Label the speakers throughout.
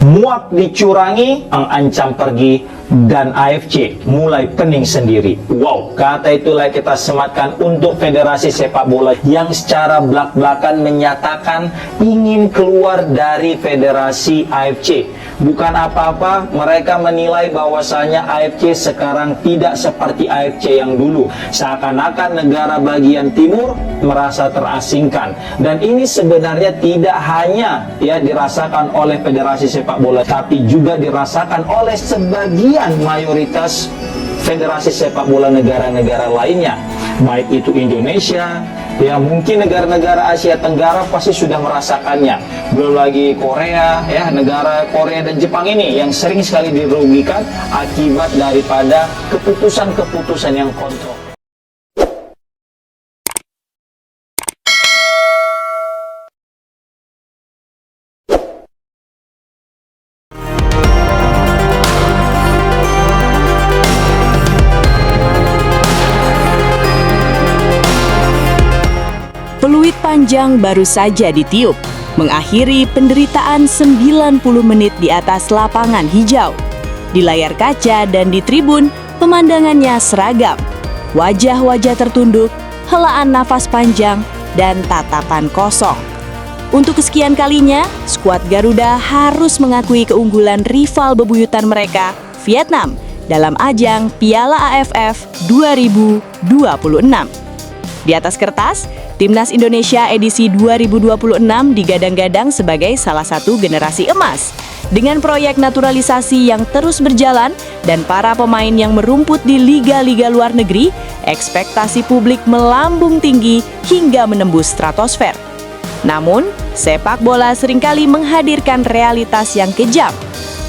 Speaker 1: muak dicurangi, mengancam pergi, dan AFC mulai pening sendiri. Wow, kata itulah kita sematkan untuk Federasi Sepak Bola yang secara belak-belakan menyatakan ingin keluar dari Federasi AFC. Bukan apa-apa, mereka menilai bahwasanya AFC sekarang tidak seperti AFC yang dulu. Seakan-akan negara bagian timur merasa terasingkan. Dan ini sebenarnya tidak hanya dirasakan oleh Federasi Sepak Bola, tapi juga dirasakan oleh sebagian mayoritas federasi sepak bola negara-negara lainnya, baik itu Indonesia, mungkin negara-negara Asia Tenggara pasti sudah merasakannya. Belum lagi Korea, negara Korea dan Jepang ini yang sering sekali dirugikan akibat daripada keputusan-keputusan yang kontrol.
Speaker 2: Peluit panjang baru saja ditiup, mengakhiri penderitaan 90 menit di atas lapangan hijau. Di layar kaca dan di tribun, pemandangannya seragam. Wajah-wajah tertunduk, helaan nafas panjang, dan tatapan kosong. Untuk kesekian kalinya, skuad Garuda harus mengakui keunggulan rival bebuyutan mereka, Vietnam, dalam ajang Piala AFF 2026. Di atas kertas, Timnas Indonesia edisi 2026 digadang-gadang sebagai salah satu generasi emas. Dengan proyek naturalisasi yang terus berjalan dan para pemain yang merumput di liga-liga luar negeri, ekspektasi publik melambung tinggi hingga menembus stratosfer. Namun, sepak bola seringkali menghadirkan realitas yang kejam.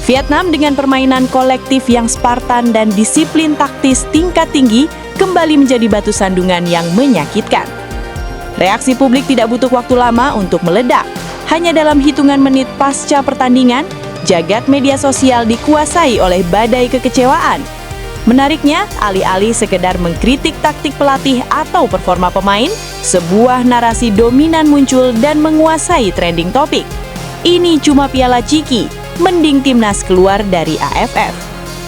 Speaker 2: Vietnam dengan permainan kolektif yang Spartan dan disiplin taktis tingkat tinggi kembali menjadi batu sandungan yang menyakitkan. Reaksi publik tidak butuh waktu lama untuk meledak. Hanya dalam hitungan menit pasca pertandingan, jagat media sosial dikuasai oleh badai kekecewaan. Menariknya, alih-alih sekedar mengkritik taktik pelatih atau performa pemain, sebuah narasi dominan muncul dan menguasai trending topik. Ini cuma Piala Ciki, mending timnas keluar dari AFF.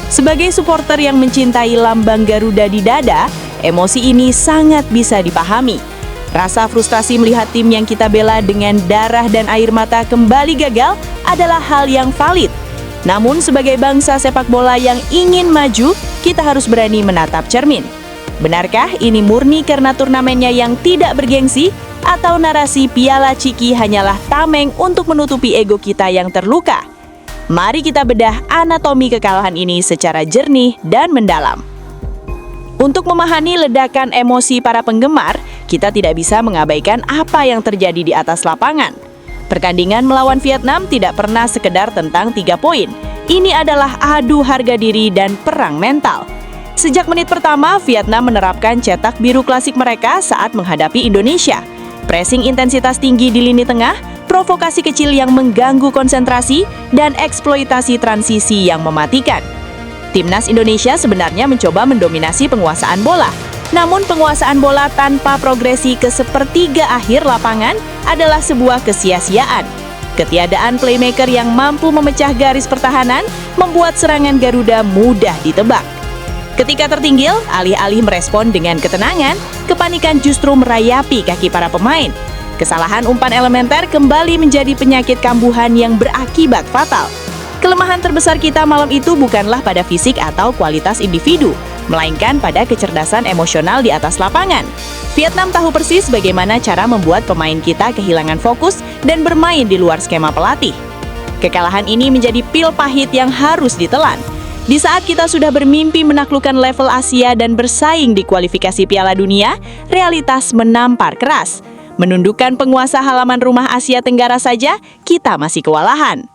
Speaker 2: Sebagai supporter yang mencintai lambang Garuda di dada, emosi ini sangat bisa dipahami. Rasa frustasi melihat tim yang kita bela dengan darah dan air mata kembali gagal adalah hal yang valid. Namun sebagai bangsa sepak bola yang ingin maju, kita harus berani menatap cermin. Benarkah ini murni karena turnamennya yang tidak bergengsi, atau narasi Piala Ciki hanyalah tameng untuk menutupi ego kita yang terluka? Mari kita bedah anatomi kekalahan ini secara jernih dan mendalam. Untuk memahami ledakan emosi para penggemar, kita tidak bisa mengabaikan apa yang terjadi di atas lapangan. Pertandingan melawan Vietnam tidak pernah sekedar tentang 3 poin. Ini adalah adu harga diri dan perang mental. Sejak menit pertama, Vietnam menerapkan cetak biru klasik mereka saat menghadapi Indonesia. Pressing intensitas tinggi di lini tengah, provokasi kecil yang mengganggu konsentrasi, dan eksploitasi transisi yang mematikan. Timnas Indonesia sebenarnya mencoba mendominasi penguasaan bola. Namun penguasaan bola tanpa progresi ke sepertiga akhir lapangan adalah sebuah kesia-siaan. Ketiadaan playmaker yang mampu memecah garis pertahanan membuat serangan Garuda mudah ditebak. Ketika tertinggil, alih-alih merespon dengan ketenangan, kepanikan justru merayapi kaki para pemain. Kesalahan umpan elementer kembali menjadi penyakit kambuhan yang berakibat fatal. Kelemahan terbesar kita malam itu bukanlah pada fisik atau kualitas individu, melainkan pada kecerdasan emosional di atas lapangan. Vietnam tahu persis bagaimana cara membuat pemain kita kehilangan fokus dan bermain di luar skema pelatih. Kekalahan ini menjadi pil pahit yang harus ditelan. Di saat kita sudah bermimpi menaklukkan level Asia dan bersaing di kualifikasi Piala Dunia, realitas menampar keras. Menundukkan penguasa halaman rumah Asia Tenggara saja, kita masih kewalahan.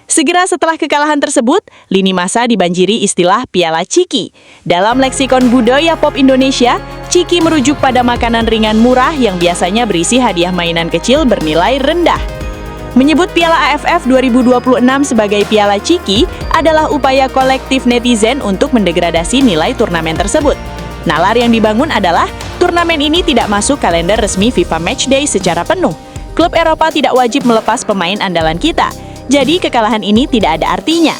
Speaker 2: Segera setelah kekalahan tersebut, lini masa dibanjiri istilah Piala Ciki. Dalam leksikon budaya pop Indonesia, Ciki merujuk pada makanan ringan murah yang biasanya berisi hadiah mainan kecil bernilai rendah. Menyebut Piala AFF 2026 sebagai Piala Ciki adalah upaya kolektif netizen untuk mendegradasi nilai turnamen tersebut. Nalar yang dibangun adalah, turnamen ini tidak masuk kalender resmi FIFA Matchday secara penuh. Klub Eropa tidak wajib melepas pemain andalan kita. Jadi kekalahan ini tidak ada artinya.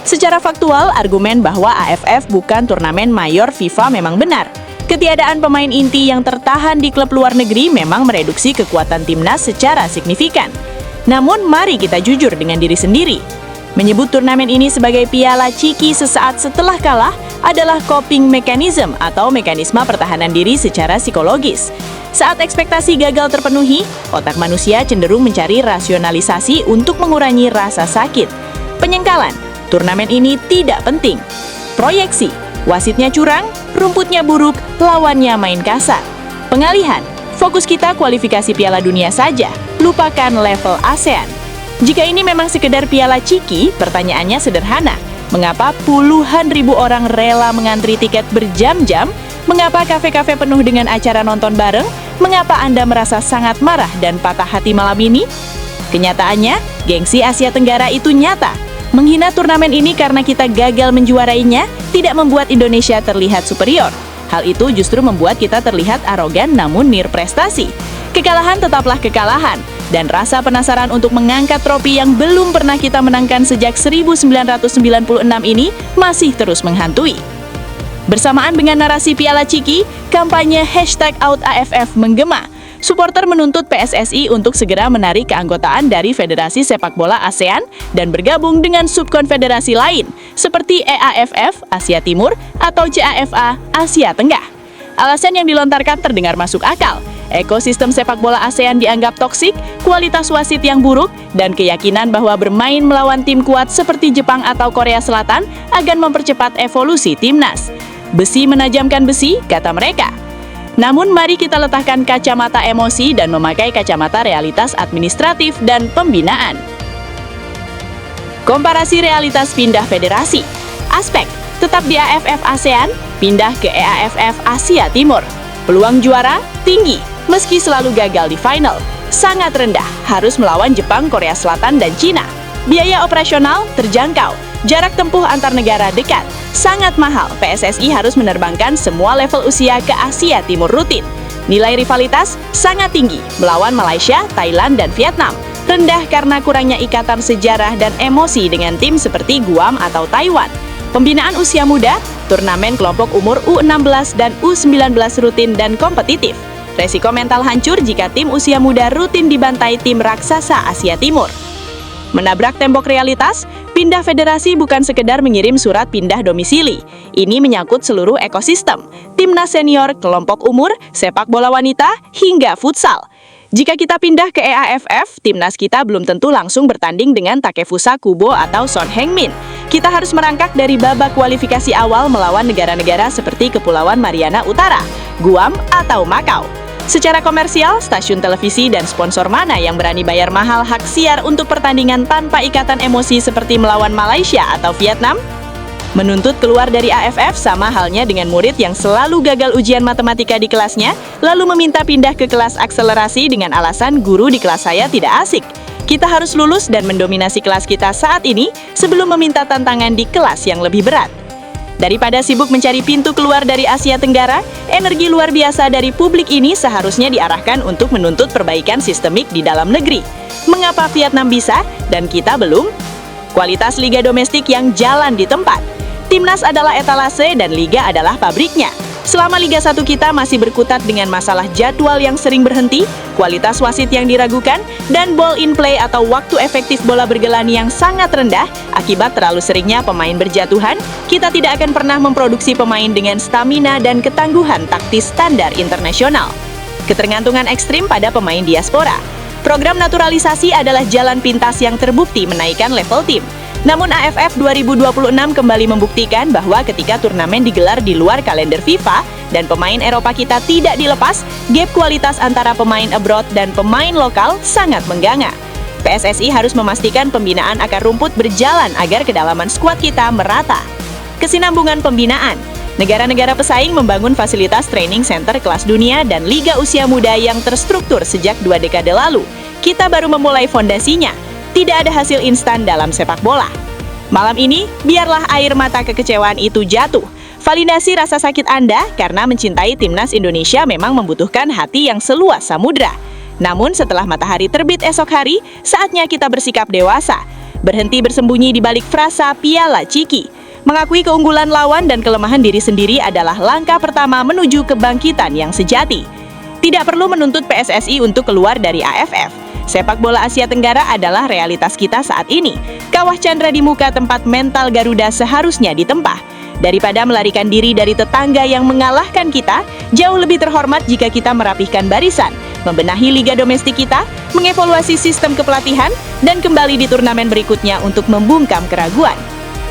Speaker 2: Secara faktual, argumen bahwa AFF bukan turnamen mayor FIFA memang benar. Ketiadaan pemain inti yang tertahan di klub luar negeri memang mereduksi kekuatan timnas secara signifikan. Namun, mari kita jujur dengan diri sendiri. Menyebut turnamen ini sebagai Piala Ciki sesaat setelah kalah adalah coping mechanism atau mekanisme pertahanan diri secara psikologis. Saat ekspektasi gagal terpenuhi, otak manusia cenderung mencari rasionalisasi untuk mengurangi rasa sakit. Penyengkalan, turnamen ini tidak penting. Proyeksi, wasitnya curang, rumputnya buruk, lawannya main kasar. Pengalihan, fokus kita kualifikasi Piala Dunia saja, lupakan level ASEAN. Jika ini memang sekedar Piala Ciki, pertanyaannya sederhana. Mengapa puluhan ribu orang rela mengantri tiket berjam-jam? Mengapa kafe-kafe penuh dengan acara nonton bareng? Mengapa Anda merasa sangat marah dan patah hati malam ini? Kenyataannya, gengsi Asia Tenggara itu nyata. Menghina turnamen ini karena kita gagal menjuarainya tidak membuat Indonesia terlihat superior. Hal itu justru membuat kita terlihat arogan namun nirprestasi. Kekalahan tetaplah kekalahan, dan rasa penasaran untuk mengangkat trofi yang belum pernah kita menangkan sejak 1996 ini masih terus menghantui. Bersamaan dengan narasi Piala Ciki, kampanye #OutAFF menggema. Supporter menuntut PSSI untuk segera menarik keanggotaan dari Federasi Sepak Bola ASEAN dan bergabung dengan subkonfederasi lain seperti EAFF Asia Timur atau CAFA Asia Tengah. Alasan yang dilontarkan terdengar masuk akal. Ekosistem sepak bola ASEAN dianggap toksik, kualitas wasit yang buruk, dan keyakinan bahwa bermain melawan tim kuat seperti Jepang atau Korea Selatan akan mempercepat evolusi timnas. Besi menajamkan besi, kata mereka. Namun mari kita letakkan kacamata emosi dan memakai kacamata realitas administratif dan pembinaan. Komparasi realitas pindah federasi. Aspek, tetap di AFF ASEAN, pindah ke EAFF Asia Timur. Peluang juara, tinggi, meski selalu gagal di final. Sangat rendah, harus melawan Jepang, Korea Selatan, dan Cina. Biaya operasional, terjangkau. Jarak tempuh antar negara dekat. Sangat mahal, PSSI harus menerbangkan semua level usia ke Asia Timur rutin. Nilai rivalitas sangat tinggi, melawan Malaysia, Thailand, dan Vietnam. Rendah karena kurangnya ikatan sejarah dan emosi dengan tim seperti Guam atau Taiwan. Pembinaan usia muda, turnamen kelompok umur U16 dan U19 rutin dan kompetitif. Resiko mental hancur jika tim usia muda rutin dibantai tim raksasa Asia Timur. Menabrak tembok realitas, pindah federasi bukan sekedar mengirim surat pindah domisili. Ini menyangkut seluruh ekosistem, timnas senior, kelompok umur, sepak bola wanita, hingga futsal. Jika kita pindah ke EAFF, timnas kita belum tentu langsung bertanding dengan Takefusa Kubo atau Son Heung-min. Kita harus merangkak dari babak kualifikasi awal melawan negara-negara seperti Kepulauan Mariana Utara, Guam, atau Makau. Secara komersial, stasiun televisi dan sponsor mana yang berani bayar mahal hak siar untuk pertandingan tanpa ikatan emosi seperti melawan Malaysia atau Vietnam? Menuntut keluar dari AFF sama halnya dengan murid yang selalu gagal ujian matematika di kelasnya, lalu meminta pindah ke kelas akselerasi dengan alasan guru di kelas saya tidak asik. Kita harus lulus dan mendominasi kelas kita saat ini sebelum meminta tantangan di kelas yang lebih berat. Daripada sibuk mencari pintu keluar dari Asia Tenggara, energi luar biasa dari publik ini seharusnya diarahkan untuk menuntut perbaikan sistemik di dalam negeri. Mengapa Vietnam bisa dan kita belum? Kualitas liga domestik yang jalan di tempat. Timnas adalah etalase dan liga adalah pabriknya. Selama Liga 1 kita masih berkutat dengan masalah jadwal yang sering berhenti, kualitas wasit yang diragukan, dan ball in play atau waktu efektif bola bergelani yang sangat rendah, akibat terlalu seringnya pemain berjatuhan, kita tidak akan pernah memproduksi pemain dengan stamina dan ketangguhan taktis standar internasional. Ketergantungan ekstrim pada pemain diaspora. Program naturalisasi adalah jalan pintas yang terbukti menaikkan level tim. Namun AFF 2026 kembali membuktikan bahwa ketika turnamen digelar di luar kalender FIFA dan pemain Eropa kita tidak dilepas, gap kualitas antara pemain abroad dan pemain lokal sangat mengganga. PSSI harus memastikan pembinaan akar rumput berjalan agar kedalaman skuad kita merata. Kesinambungan pembinaan. Negara-negara pesaing membangun fasilitas training center kelas dunia dan liga usia muda yang terstruktur sejak 2 dekade lalu. Kita baru memulai fondasinya. Tidak ada hasil instan dalam sepak bola. Malam ini, biarlah air mata kekecewaan itu jatuh. Validasi rasa sakit Anda karena mencintai timnas Indonesia memang membutuhkan hati yang seluas samudra. Namun setelah matahari terbit esok hari, saatnya kita bersikap dewasa. berhenti bersembunyi di balik frasa piala Ciki. Mengakui keunggulan lawan dan kelemahan diri sendiri adalah langkah pertama menuju kebangkitan yang sejati. Tidak perlu menuntut PSSI untuk keluar dari AFF. Sepak bola Asia Tenggara adalah realitas kita saat ini. Kawah Chandra di muka tempat mental Garuda seharusnya ditempah. Daripada melarikan diri dari tetangga yang mengalahkan kita, jauh lebih terhormat jika kita merapihkan barisan, membenahi liga domestik kita, mengevaluasi sistem kepelatihan, dan kembali di turnamen berikutnya untuk membungkam keraguan.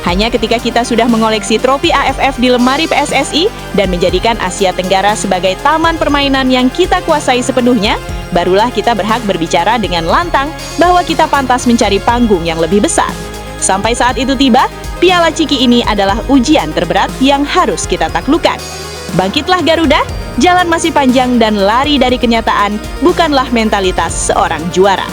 Speaker 2: Hanya ketika kita sudah mengoleksi trofi AFF di lemari PSSI dan menjadikan Asia Tenggara sebagai taman permainan yang kita kuasai sepenuhnya, barulah kita berhak berbicara dengan lantang bahwa kita pantas mencari panggung yang lebih besar. Sampai saat itu tiba, Piala Ciki ini adalah ujian terberat yang harus kita taklukkan. Bangkitlah Garuda, jalan masih panjang dan lari dari kenyataan bukanlah mentalitas seorang juara.